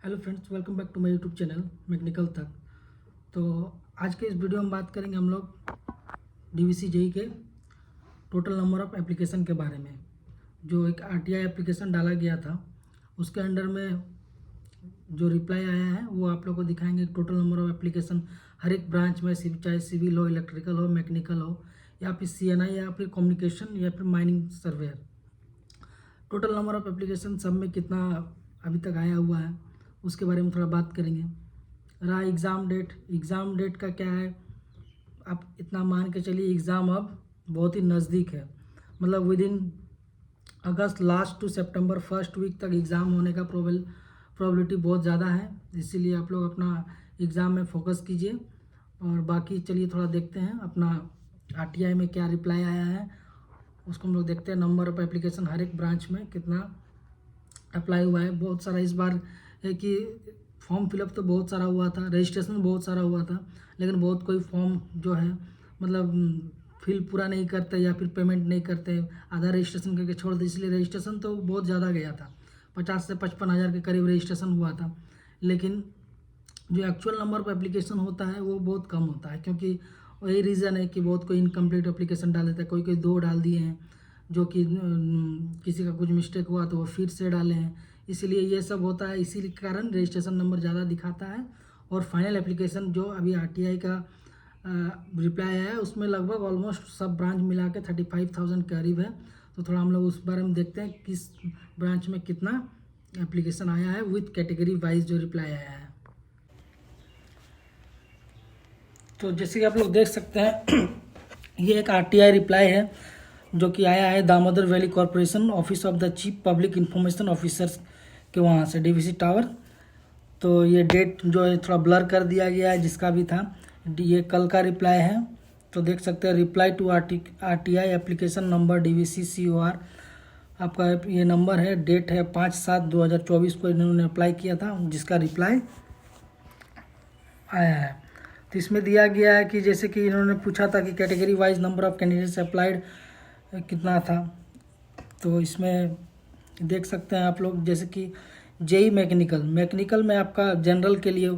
Hello friends, welcome back to my YouTube channel mechanical तक। तो आज के इस वीडियो में बात करेंगे हम लोग डीवीसी जेई के टोटल नंबर ऑफ़ एप्लीकेशन के बारे में। जो एक आरटीआई एप्लीकेशन डाला गया था उसके अंडर में जो रिप्लाई आया है वो आप लोग को दिखाएंगे। टोटल नंबर ऑफ़ एप्लीकेशन हर एक ब्रांच में, चाहे सिविल हो, इलेक्ट्रिकल हो, मैकेनिकल हो, या फिर सीएनआई, या फिर कम्युनिकेशन, या फिर mining surveyor, total number of application सब में कितना अभी तक आया हुआ है उसके बारे में थोड़ा बात करेंगे। रहा एग्ज़ाम डेट का क्या है, आप इतना मान के चलिए एग्ज़ाम अब बहुत ही नज़दीक है। मतलब विद इन अगस्त लास्ट टू सितंबर फर्स्ट वीक तक एग्ज़ाम होने का प्रोबेबिलिटी बहुत ज़्यादा है। इसीलिए आप लोग अपना एग्ज़ाम में फोकस कीजिए। और बाकी चलिए थोड़ा देखते हैं अपना आरटीआई में क्या रिप्लाई आया है, उसको हम लोग देखते हैं। नंबर ऑफ़ एप्लीकेशन हर एक ब्रांच में कितना अप्लाई हुआ है। बहुत सारा इस बार है कि फॉर्म फिलअप तो बहुत सारा हुआ था, रजिस्ट्रेशन बहुत सारा हुआ था, लेकिन बहुत कोई फॉर्म जो है मतलब फिल पूरा नहीं करते या फिर पेमेंट नहीं करते, आधा रजिस्ट्रेशन करके छोड़ दे। इसलिए रजिस्ट्रेशन तो बहुत ज़्यादा गया था, 50 से 55 हज़ार के करीब रजिस्ट्रेशन हुआ था। लेकिन जो एक्चुअल नंबर ऑफ एप्लीकेशन होता है वो बहुत कम होता है, क्योंकि वही रीज़न है कि बहुत कोई इनकम्प्लीट एप्लीकेशन डाल देता है। कोई कोई 2 डाल दिए हैं, जो कि किसी का कुछ मिस्टेक हुआ तो वो फिर से डाले हैं। इसीलिए ये सब होता है, इसी कारण रजिस्ट्रेशन नंबर ज़्यादा दिखाता है। और फाइनल एप्लीकेशन जो अभी आरटीआई का रिप्लाई आया है उसमें लगभग ऑलमोस्ट सब ब्रांच मिला के 35,000 के करीब है। तो थोड़ा हम लोग उस बारे में देखते हैं किस ब्रांच में कितना एप्लीकेशन आया है विथ कैटेगरी वाइज जो रिप्लाई आया है। तो जैसे कि आप लोग देख सकते हैं ये एक आरटीआई रिप्लाई है जो कि आया है Damodar valley corporation, office of the chief public information officers के वहाँ से, डीवीसी टावर। तो ये डेट जो है थोड़ा ब्लर कर दिया गया है जिसका भी था, ये कल का रिप्लाई है। तो देख सकते हैं reply to RTI application number DVC COR, आपका ये नंबर है, डेट है 5/7/2024 को इन्होंने अप्लाई किया था, जिसका रिप्लाई आया है। तो इसमें दिया गया है कि जैसे कि इन्होंने पूछा था कि category wise number of candidates applied कितना था। तो इसमें देख सकते हैं आप लोग, जैसे कि जेई मैकेनिकल में आपका जनरल के लिए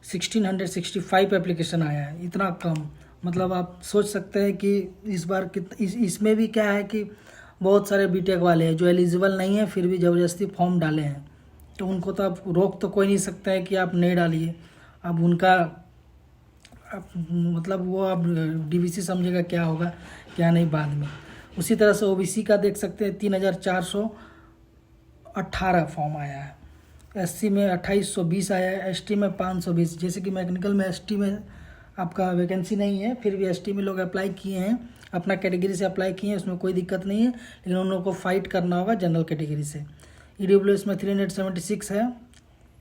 1665 एप्लीकेशन आया है। इतना कम, मतलब आप सोच सकते हैं कि इस बार इसमें भी क्या है कि बहुत सारे बीटेक वाले हैं जो एलिजिबल नहीं है फिर भी ज़बरदस्ती फॉर्म डाले हैं। तो उनको तो आप रोक तो कोई नहीं सकता है कि आप नहीं डालिए। अब उनका मतलब वो अब डीवीसी समझेगा क्या होगा क्या नहीं बाद में। उसी तरह से ओबीसी का देख सकते हैं 3,418 फॉर्म आया है, एससी में 2,820 आया है, एसटी में 520। जैसे कि मैकेनिकल में एसटी में आपका वैकेंसी नहीं है, फिर भी एसटी में लोग अप्लाई किए हैं, अपना कैटेगरी से अप्लाई किए हैं, उसमें कोई दिक्कत नहीं है। लेकिन उन लोगों को फाइट करना होगा जनरल कैटेगरी से। ईडब्ल्यूएस में 376 है।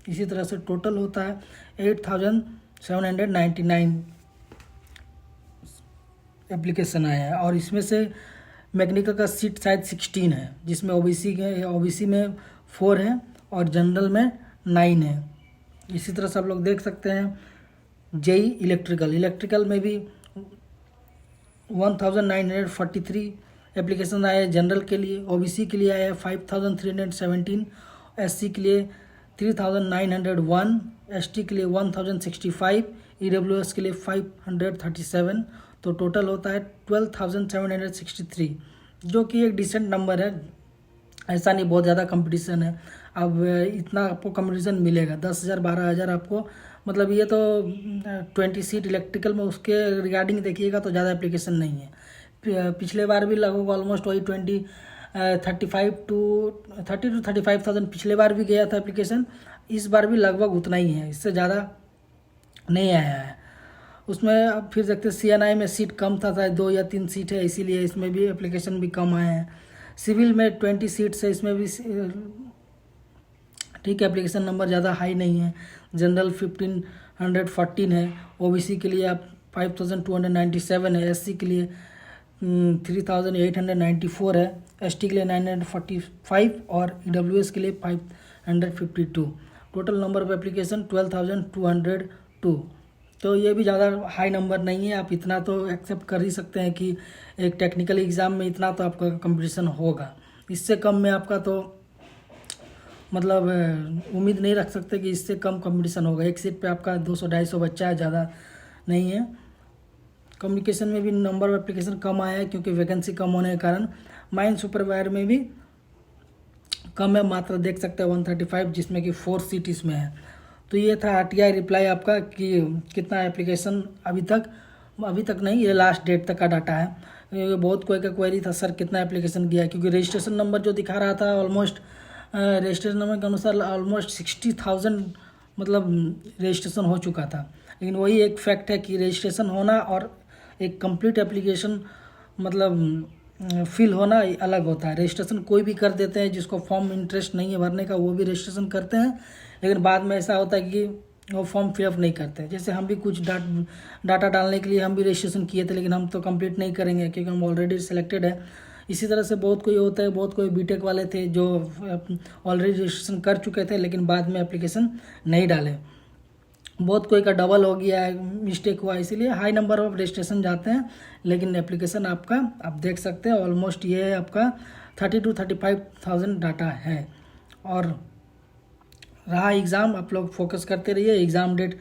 इसी तरह से टोटल होता है 8,799 एप्लीकेशन आया है। और इसमें से मैकेनिकल का सीट शायद 16 है, जिसमें ओबीसी में 4 है और जनरल में 9 है। इसी तरह से आप लोग देख सकते हैं जेई इलेक्ट्रिकल में भी 1943 एप्लीकेशन आए हैं जनरल के लिए। ओबीसी के लिए आया है 5,317, एससी के लिए 3,901, एसटी के लिए 1,065, ईडब्ल्यूएस के लिए 537। तो टोटल होता है 12,763, जो कि एक डिसेंट नंबर है। ऐसा नहीं बहुत ज़्यादा कंपटीशन है। अब इतना आपको कंपटीशन मिलेगा, 10,000 12,000 आपको, मतलब ये तो 20 सीट इलेक्ट्रिकल में, उसके रिगार्डिंग देखिएगा तो ज़्यादा एप्लीकेशन नहीं है। पिछले बार भी लगभग ऑलमोस्ट वही 30 to 35,000 पिछले बार भी गया था एप्लीकेशन। इस बार भी लगभग उतना ही है, इससे ज़्यादा नहीं आया है। उसमें अब फिर देखते हैं सीएनआई में सीट कम था, 2 या 3 सीट है, इसीलिए इसमें भी एप्लीकेशन भी कम आए हैं। सिविल में 20 सीट्स है, इसमें भी ठीक है, एप्लीकेशन नंबर ज़्यादा हाई नहीं है। जनरल 1,514 है, ओबीसी के लिए आप 5,297 है, एससी के लिए 3,894 है, एसटी के लिए 945 और ईडब्ल्यूएस के लिए 552। Total number of application 12,202। तो ये भी ज़्यादा हाई नंबर नहीं है, आप इतना तो एक्सेप्ट कर ही सकते हैं कि एक टेक्निकल एग्ज़ाम में इतना तो आपका कंपटीशन होगा। इससे कम में आपका तो मतलब उम्मीद नहीं रख सकते कि इससे कम कंपटीशन होगा। एक सीट पे आपका 200-250 बच्चा है, ज़्यादा नहीं है। कम्युनिकेशन में भी नंबर ऑफ एप्लीकेशन कम आया है क्योंकि वैकेंसी कम होने के कारण। माइन सुपरवाइजर में भी कम है, मात्र देख सकते हैं 135, जिसमें कि 4 सीट इसमें है। तो ये था RTI रिप्लाई आपका कि कितना एप्लीकेशन अभी तक नहीं, ये लास्ट डेट तक का डाटा है। ये बहुत कोई का क्वेरी था, सर कितना एप्लीकेशन गया है, क्योंकि रजिस्ट्रेशन नंबर जो दिखा रहा था ऑलमोस्ट रजिस्ट्रेशन नंबर के अनुसार ऑलमोस्ट 60,000 मतलब रजिस्ट्रेशन हो चुका था। लेकिन वही एक फैक्ट है कि रजिस्ट्रेशन होना और एक कंप्लीट एप्लीकेशन मतलब फिल होना अलग होता है। रजिस्ट्रेशन कोई भी कर देते हैं, जिसको फॉर्म इंटरेस्ट नहीं है भरने का वो भी रजिस्ट्रेशन करते हैं, लेकिन बाद में ऐसा होता है कि वो फॉर्म फिलअप नहीं करते। जैसे हम भी कुछ डाटा डालने के लिए हम भी रजिस्ट्रेशन किए थे, लेकिन हम तो कंप्लीट नहीं करेंगे क्योंकि हम ऑलरेडी सिलेक्टेड है। इसी तरह से बहुत कोई होता है, बहुत कोई बीटेक वाले थे जो ऑलरेडी रजिस्ट्रेशन कर चुके थे लेकिन बाद में एप्लीकेशन नहीं डाले। बहुत कोई का डबल हो गया है, मिस्टेक हुआ, इसीलिए हाई नंबर ऑफ रजिस्ट्रेशन जाते हैं। लेकिन एप्लीकेशन आपका आप देख सकते हैं ऑलमोस्ट ये है आपका 30,000-35,000 डाटा है। और रहा एग्ज़ाम, आप लोग फोकस करते रहिए। Exam date